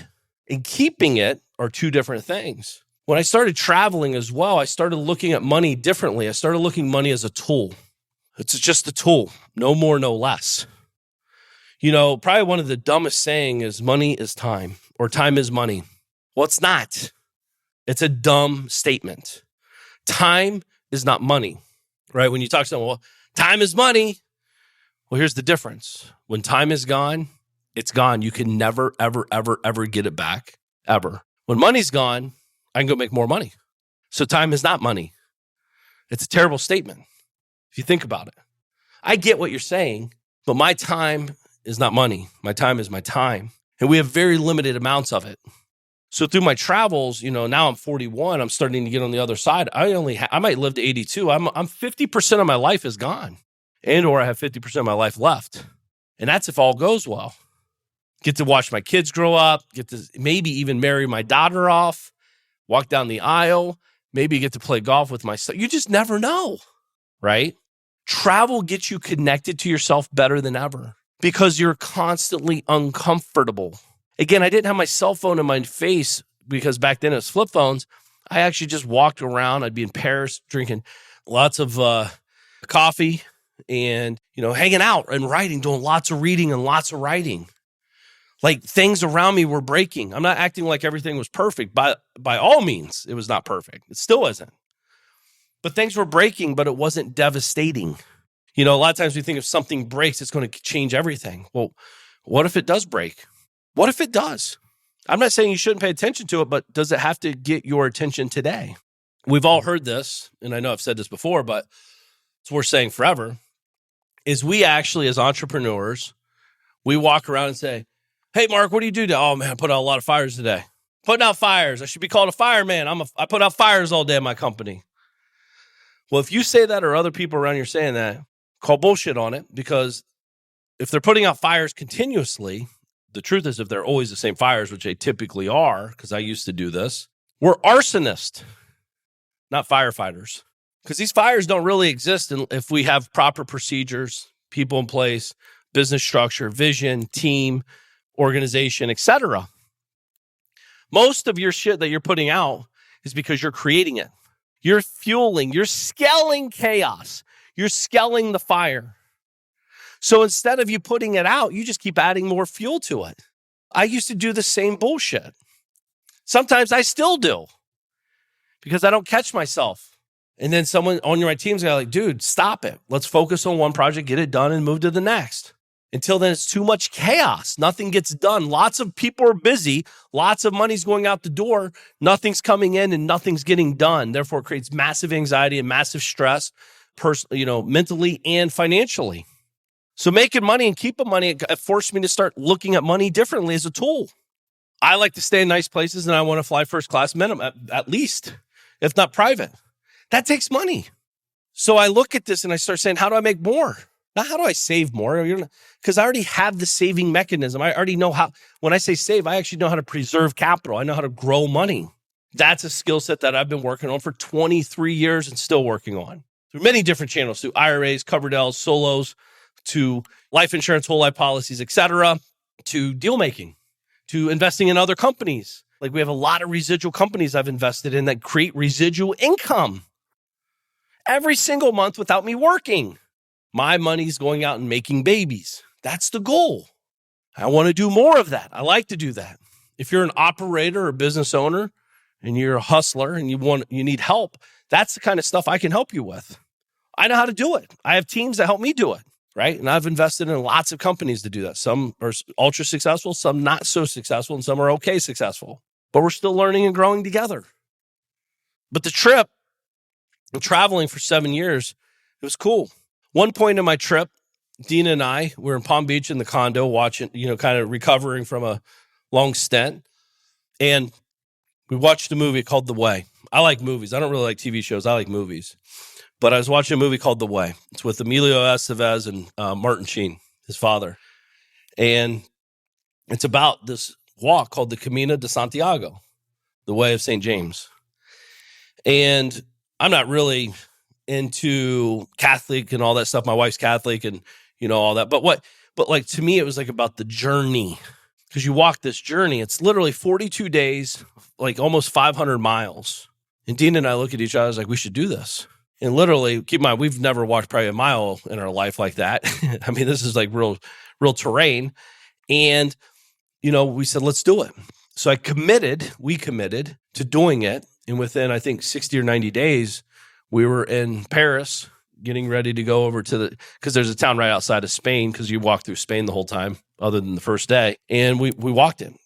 and keeping it are two different things. When I started traveling as well, I started looking at money differently. I started looking at money as a tool. It's just a tool, no more, no less. Probably one of the dumbest saying is money is time or time is money. Well, it's not. It's a dumb statement. Time is not money, right? When you talk to someone, well, time is money. Well, here's the difference. When time is gone, it's gone. You can never, ever, ever, ever get it back, ever. When money's gone, I can go make more money. So time is not money. It's a terrible statement if you think about it. I get what you're saying, but my time is not money. My time is my time. And we have very limited amounts of it. So through my travels, now I'm 41, I'm starting to get on the other side. I might live to 82. I'm 50% of my life is gone. Or I have 50% of my life left. And that's if all goes well. Get to watch my kids grow up, get to maybe even marry my daughter off, walk down the aisle, maybe get to play golf with my son. You just never know, right? Travel gets you connected to yourself better than ever because you're constantly uncomfortable. Again, I didn't have my cell phone in my face because back then it was flip phones. I actually just walked around. I'd be in Paris drinking lots of coffee and, hanging out and writing, doing lots of reading and lots of writing. Like things around me were breaking. I'm not acting like everything was perfect. By all means, it was not perfect. It still isn't. But things were breaking, but it wasn't devastating. A lot of times we think if something breaks, it's going to change everything. Well, what if it does break? What if it does? I'm not saying you shouldn't pay attention to it, but does it have to get your attention today? We've all heard this, and I know I've said this before, but it's worth saying forever, is we actually, as entrepreneurs, we walk around and say, hey, Mark, what do you do today? Oh, man, I put out a lot of fires today. Putting out fires. I should be called a fireman. I put out fires all day in my company. Well, if you say that or other people around you are saying that, call bullshit on it, because if they're putting out fires continuously, the truth is if they're always the same fires, which they typically are, because I used to do this, we're arsonists, not firefighters. Because these fires don't really exist if we have proper procedures, people in place, business structure, vision, team, organization, etc. Most of your shit that you're putting out is because you're creating it. You're fueling, you're scaling chaos. You're scaling the fire. So instead of you putting it out, you just keep adding more fuel to it. I used to do the same bullshit. Sometimes I still do because I don't catch myself. And then someone on my team's like, dude, stop it. Let's focus on one project, get it done, and move to the next. Until then, it's too much chaos. Nothing gets done. Lots of people are busy. Lots of money's going out the door. Nothing's coming in and nothing's getting done. Therefore, it creates massive anxiety and massive stress, mentally and financially. So making money and keeping money, it forced me to start looking at money differently as a tool. I like to stay in nice places and I want to fly first class minimum, at least, if not private. That takes money. So I look at this and I start saying, how do I make more? Not how do I save more? Because I already have the saving mechanism. I already know how, when I say save, I actually know how to preserve capital. I know how to grow money. That's a skill set that I've been working on for 23 years and still working on through many different channels, through IRAs, Coverdell, solos, to life insurance, whole life policies, etc., to deal making, to investing in other companies. Like we have a lot of residual companies I've invested in that create residual income every single month without me working. My money's going out and making babies. That's the goal. I want to do more of that. I like to do that. If you're an operator or business owner and you're a hustler and you need help, that's the kind of stuff I can help you with. I know how to do it. I have teams that help me do it, right? And I've invested in lots of companies to do that. Some are ultra successful, some not so successful, and some are okay successful. But we're still learning and growing together. But the trip, traveling for 7 years, it was cool. One point in my trip, Dina and I were in Palm Beach in the condo watching, kind of recovering from a long stint. And we watched a movie called The Way. I like movies. I don't really like TV shows. I like movies. But I was watching a movie called The Way. It's with Emilio Estevez and Martin Sheen, his father. And it's about this walk called the Camino de Santiago, the Way of St. James. And I'm not really into Catholic and all that stuff. My wife's Catholic and, all that. But like to me, it was like about the journey. Because you walk this journey, it's literally 42 days, like almost 500 miles. And Dean and I look at each other, I was like, we should do this. And literally, keep in mind, we've never walked probably a mile in our life like that. I mean, this is like real terrain. And, we said, let's do it. So we committed to doing it. And within, I think, 60 or 90 days, we were in Paris getting ready to go over because there's a town right outside of Spain, because you walk through Spain the whole time, other than the first day. And we walked in.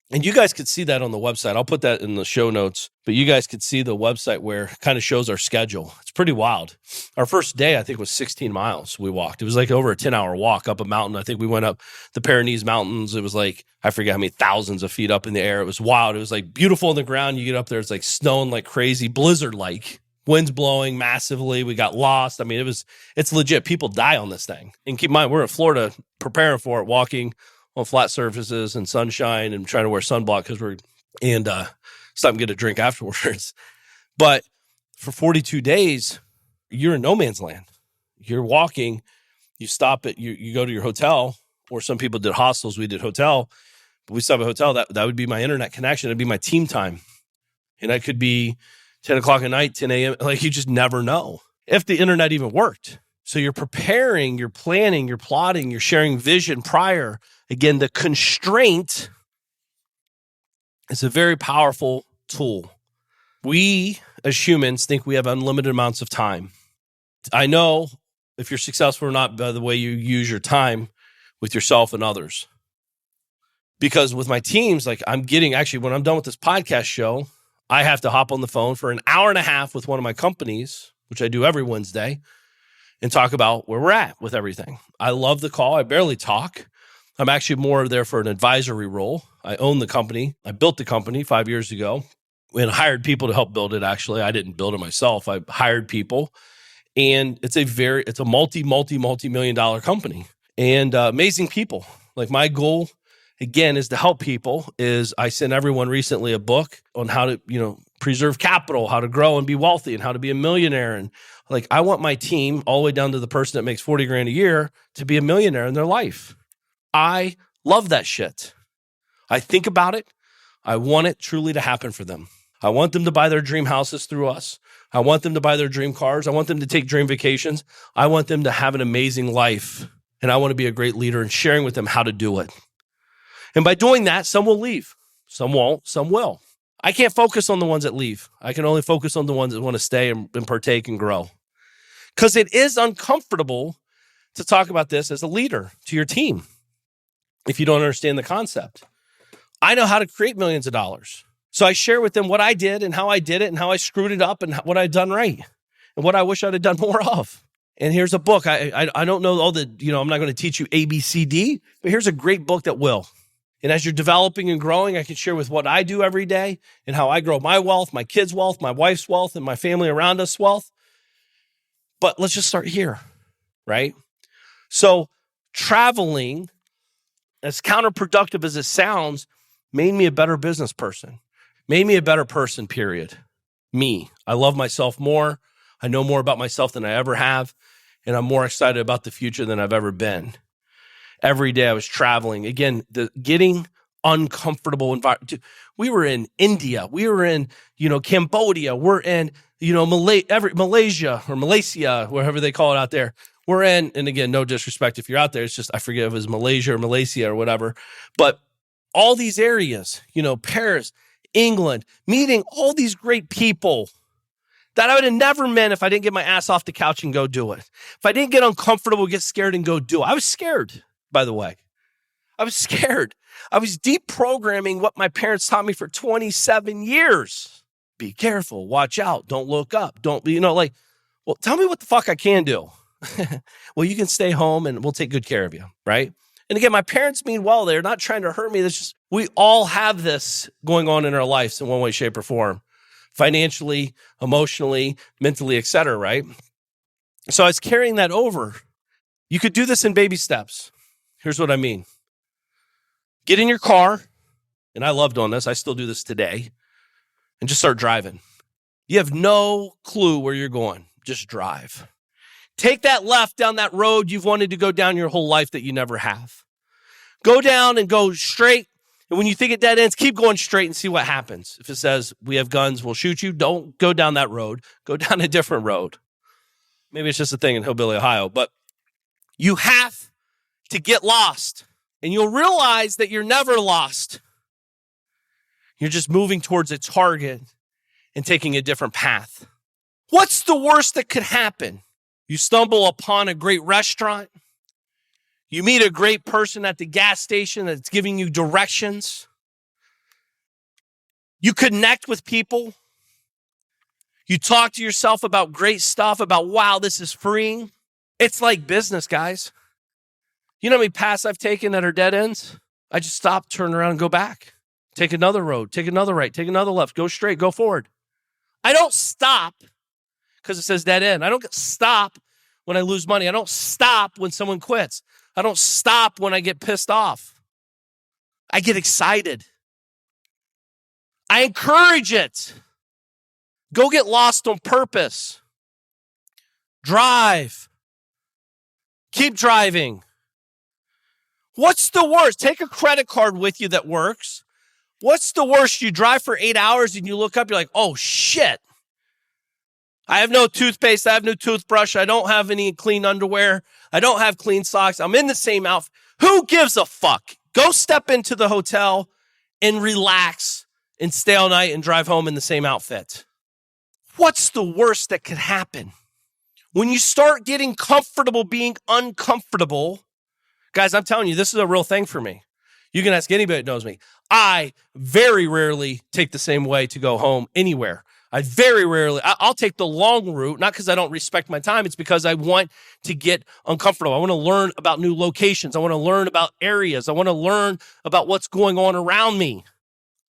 And you guys could see that on the website. I'll put that in the show notes. But you guys could see the website where it kind of shows our schedule. It's pretty wild. Our first day, I think, was 16 miles we walked. It was like over a 10-hour walk up a mountain. I think we went up the Pyrenees Mountains. It was like, I forget how many thousands of feet up in the air. It was wild. It was like beautiful on the ground. You get up there, it's like snowing like crazy, blizzard-like. Winds blowing massively. We got lost. I mean, it's legit. People die on this thing. And keep in mind, we're in Florida preparing for it, walking on flat surfaces and sunshine and trying to wear sunblock stop and get a drink afterwards. But for 42 days, you're in no man's land. You're walking, you stop at, you go to your hotel, or some people did hostels, we did hotel, but we stop at a hotel, that would be my internet connection. It'd be my team time. And that could be 10 o'clock at night, 10 a.m. Like, you just never know if the internet even worked. So you're preparing, you're planning, you're plotting, you're sharing vision prior. Again, the constraint is a very powerful tool. We, as humans, think we have unlimited amounts of time. I know if you're successful or not by the way you use your time with yourself and others. Because with my teams, like when I'm done with this podcast show, I have to hop on the phone for an hour and a half with one of my companies, which I do every Wednesday, and talk about where we're at with everything. I love the call. I barely talk. I'm actually more there for an advisory role. I own the company. I built the company 5 years ago and hired people to help build it. Actually, I didn't build it myself. I hired people, and it's a multi-million dollar company and amazing people. Like, my goal, again, is to help people. I sent everyone recently a book on how to, preserve capital, how to grow and be wealthy, and how to be a millionaire. And like, I want my team, all the way down to the person that makes 40 grand a year, to be a millionaire in their life. I love that shit. I think about it. I want it truly to happen for them. I want them to buy their dream houses through us. I want them to buy their dream cars. I want them to take dream vacations. I want them to have an amazing life. And I want to be a great leader in sharing with them how to do it. And by doing that, some will leave. Some won't. Some will. I can't focus on the ones that leave. I can only focus on the ones that want to stay and partake and grow. Because it is uncomfortable to talk about this as a leader to your team if you don't understand the concept. I know how to create millions of dollars. So I share with them what I did and how I did it and how I screwed it up and what I'd done right and what I wish I'd have done more of. And here's a book. I don't know all the, I'm not going to teach you A, B, C, D, but here's a great book that will. And as you're developing and growing, I can share with what I do every day and how I grow my wealth, my kids' wealth, my wife's wealth, and my family around us wealth. But let's just start here, right? So traveling, as counterproductive as it sounds, made me a better business person, made me a better person, period. Me. I love myself more. I know more about myself than I ever have, and I'm more excited about the future than I've ever been. Every day I was traveling. Again, getting uncomfortable environment. We were in India. We were in, Cambodia. We're in, Malaysia or Malaysia, wherever they call it out there. We're in, and again, no disrespect if you're out there. It's just, I forget if it was Malaysia or Malaysia or whatever. But all these areas, Paris, England, meeting all these great people that I would have never met if I didn't get my ass off the couch and go do it. If I didn't get uncomfortable, get scared and go do it. I was scared, by the way. I was scared. I was deprogramming what my parents taught me for 27 years. Be careful, watch out, don't look up, don't be, well, tell me what the fuck I can do. Well, you can stay home and we'll take good care of you, right? And again, my parents mean well. They're not trying to hurt me. That's just, we all have this going on in our lives in one way, shape, or form. Financially, emotionally, mentally, etc., right? So I was carrying that over. You could do this in baby steps. Here's what I mean. Get in your car, and I love doing this. I still do this today, and just start driving. You have no clue where you're going. Just drive. Take that left down that road you've wanted to go down your whole life that you never have. Go down and go straight. And when you think it dead ends, keep going straight and see what happens. If it says, we have guns, we'll shoot you, don't go down that road. Go down a different road. Maybe it's just a thing in Hillbilly, Ohio. But you have to get lost. And you'll realize that you're never lost. You're just moving towards a target and taking a different path. What's the worst that could happen? You stumble upon a great restaurant. You meet a great person at the gas station that's giving you directions. You connect with people. You talk to yourself about great stuff, about, wow, this is freeing. It's like business, guys. You know how many paths I've taken that are dead ends? I just stop, turn around, and go back. Take another road, take another right, take another left, go straight, go forward. I don't stop because it says dead end. I don't stop when I lose money. I don't stop when someone quits. I don't stop when I get pissed off. I get excited. I encourage it. Go get lost on purpose. Drive. Keep driving. What's the worst? Take a credit card with you that works. What's the worst? You drive for 8 hours and you look up, you're like, oh shit. I have no toothpaste. I have no toothbrush. I don't have any clean underwear. I don't have clean socks. I'm in the same outfit. Who gives a fuck? Go step into the hotel and relax and stay all night and drive home in the same outfit. What's the worst that could happen? When you start getting comfortable being uncomfortable, guys, I'm telling you, this is a real thing for me. You can ask anybody that knows me. I very rarely take the same way to go home anywhere. I'll take the long route, not because I don't respect my time. It's because I want to get uncomfortable. I want to learn about new locations. I want to learn about areas. I want to learn about what's going on around me.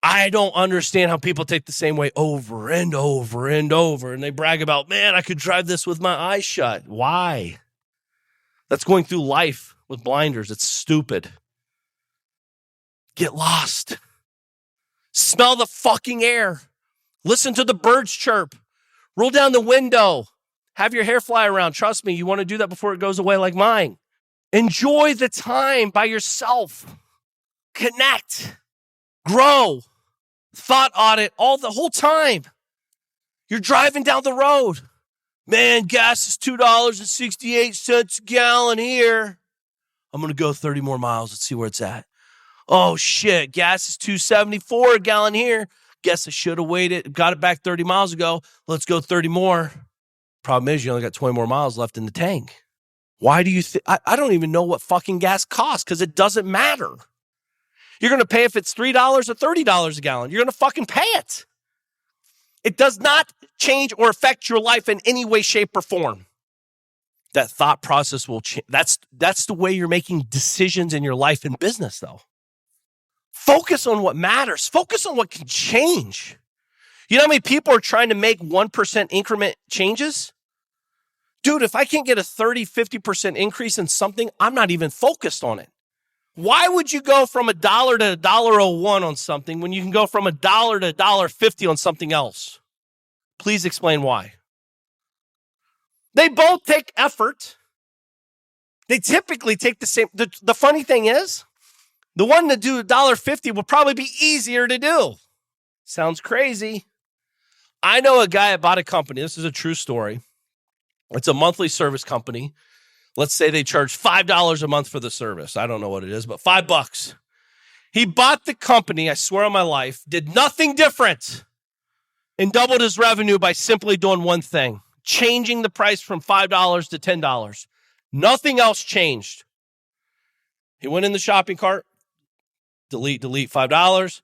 I don't understand how people take the same way over and over and over. And they brag about, man, I could drive this with my eyes shut. Why? That's going through life with blinders. It's stupid. Get lost. Smell the fucking air. Listen to the birds chirp. Roll down the window. Have your hair fly around. Trust me, you want to do that before it goes away like mine. Enjoy the time by yourself. Connect. Grow. Thought audit the whole time. You're driving down the road. Man, gas is $2.68 a gallon here. I'm going to go 30 more miles. Let's see where it's at. Oh, shit. Gas is $2.74 a gallon here. Guess I should have waited. Got it back 30 miles ago. Let's go 30 more. Problem is, you only got 20 more miles left in the tank. Why do you think? I don't even know what fucking gas costs because it doesn't matter. You're going to pay if it's $3 or $30 a gallon. You're going to fucking pay it. It does not change or affect your life in any way, shape, or form. That thought process will change. That's the way you're making decisions in your life and business, though. Focus on what matters. Focus on what can change. You know how many people are trying to make 1% increment changes? Dude, if I can't get a 30, 50% increase in something, I'm not even focused on it. Why would you go from $1 to $1.01 on something when you can go from $1 to $1.50 on something else? Please explain why. They both take effort. They typically take the same. The funny thing is, the one to do $1.50 will probably be easier to do. Sounds crazy. I know a guy that bought a company. This is a true story. It's a monthly service company. Let's say they charge $5 a month for the service. I don't know what it is, but $5. He bought the company, I swear on my life, did nothing different, and doubled his revenue by simply doing one thing, changing the price from $5 to $10. Nothing else changed. He went in the shopping cart, delete, $5,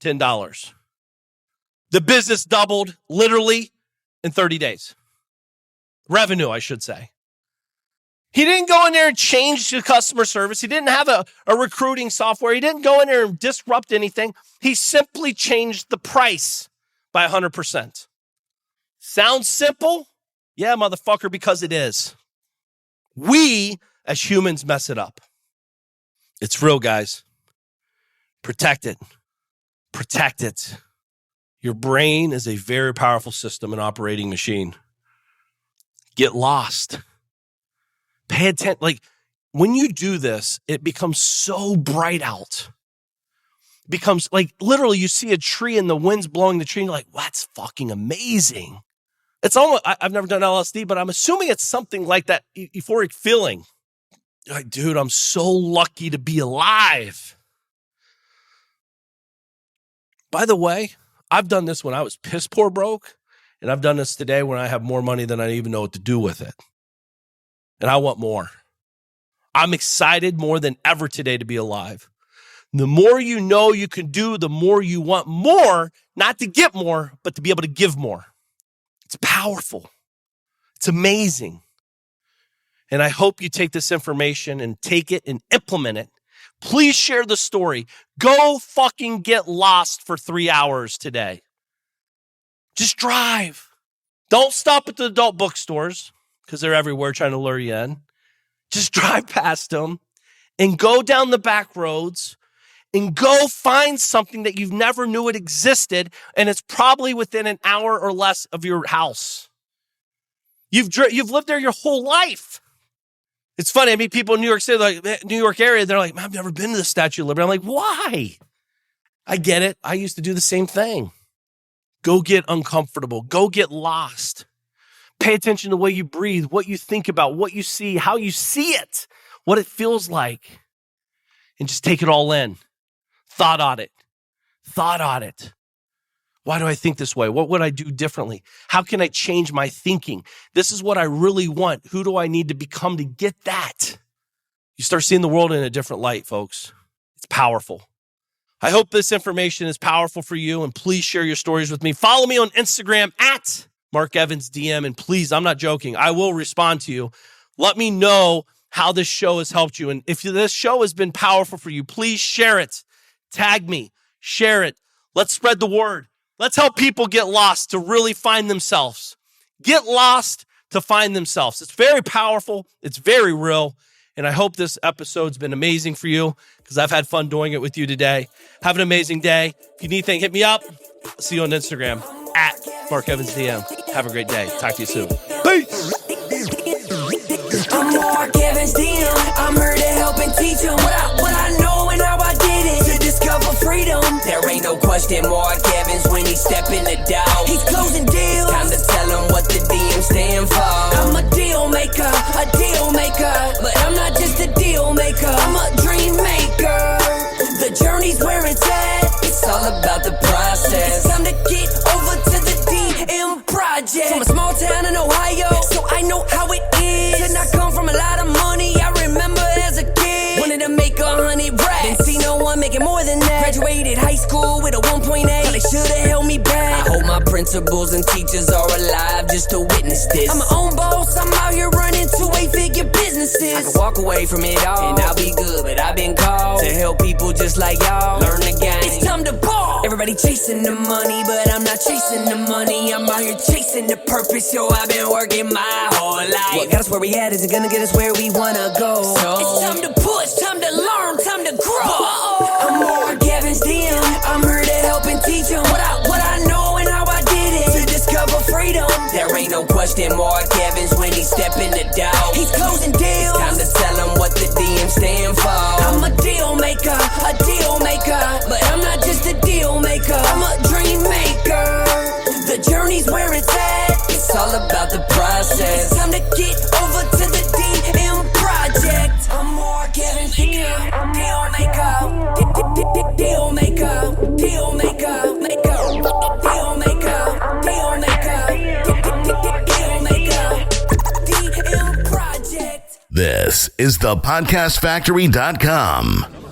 $10. The business doubled literally in 30 days. Revenue, I should say. He didn't go in there and change the customer service. He didn't have a recruiting software. He didn't go in there and disrupt anything. He simply changed the price by 100%. Sounds simple? Yeah, motherfucker, because it is. We, as humans, mess it up. It's real, guys. Protect it. Protect it. Your brain is a very powerful system and operating machine. Get lost. Pay attention. Like, when you do this, it becomes so bright out. It becomes like, literally, you see a tree and the wind's blowing the tree and you're like, well, that's fucking amazing. It's almost, I've never done LSD, but I'm assuming it's something like that euphoric feeling. Like, dude, I'm so lucky to be alive. By the way, I've done this when I was piss poor broke, and I've done this today when I have more money than I even know what to do with it. And I want more. I'm excited more than ever today to be alive. The more you know you can do, the more you want more, not to get more, but to be able to give more. It's powerful. It's amazing. And I hope you take this information and take it and implement it. Please share the story. Go fucking get lost for 3 hours today. Just drive. Don't stop at the adult bookstores because they're everywhere trying to lure you in. Just drive past them and go down the back roads and go find something that you've never knew it existed, and it's probably within an hour or less of your house. You've lived there your whole life. It's funny. I meet people in New York City, like New York area. They're like, I've never been to the Statue of Liberty. I'm like, why? I get it. I used to do the same thing. Go get uncomfortable. Go get lost. Pay attention to the way you breathe, what you think about, what you see, how you see it, what it feels like. And just take it all in. Thought audit. Thought audit. Why do I think this way? What would I do differently? How can I change my thinking? This is what I really want. Who do I need to become to get that? You start seeing the world in a different light, folks. It's powerful. I hope this information is powerful for you, and please share your stories with me. Follow me on Instagram at Mark Evans DM, and please, I'm not joking, I will respond to you. Let me know how this show has helped you, and if this show has been powerful for you, please share it. Tag me, share it. Let's spread the word. Let's help people get lost to really find themselves. Get lost to find themselves. It's very powerful. It's very real. And I hope this episode's been amazing for you because I've had fun doing it with you today. Have an amazing day. If you need anything, hit me up. See you on Instagram at Mark Evans DM. Have a great day. Talk to you soon. Peace. I'm Mark Evans DM. I'm here to help and teach them what I know and how I did it to discover freedom. There ain't no question Mark Evans when he step in the door. He's closing deals. Time to tell him what the DM stand for. I'm a deal maker, but I'm not just a deal maker. I'm a dream maker. The journey's where it's at. It's all about the process. It's time to get over to the DM project. From a small town in Ohio, so I know how it is. And I come from a lot of money. I remember as a kid, wanted to make 100 racks. Didn't see no one making more than that. Graduated high school with a 1.8. They should've held me back. I hope my principals and teachers are alive just to witness this. I'm my own boss. I'm out here running 2-8-figure businesses. I can walk away from it all and I'll be good, but I've been called to help people just like y'all learn the game. It's time to ball. Everybody chasing the money, but I'm not chasing the money. I'm out here chasing the purpose. Yo, I've been working my whole life. What got us where we at isn't gonna get us where we wanna go. So it's time to push, time to learn, time to grow. I'm Mark Evans DM. I'm here to help and teach them what I know and how I did it to discover freedom. There ain't no question Mark Evans when he step in the door. He's closing deals. It's time to tell him what the DM stand for. I'm a deal maker, but I'm not just a deal maker. I'm a dream maker. The journey's where it's at. It's all about the process. It's time to get over to the DM project. I'm Mark Evans DM. I'm deal maker. is thepodcastfactory.com.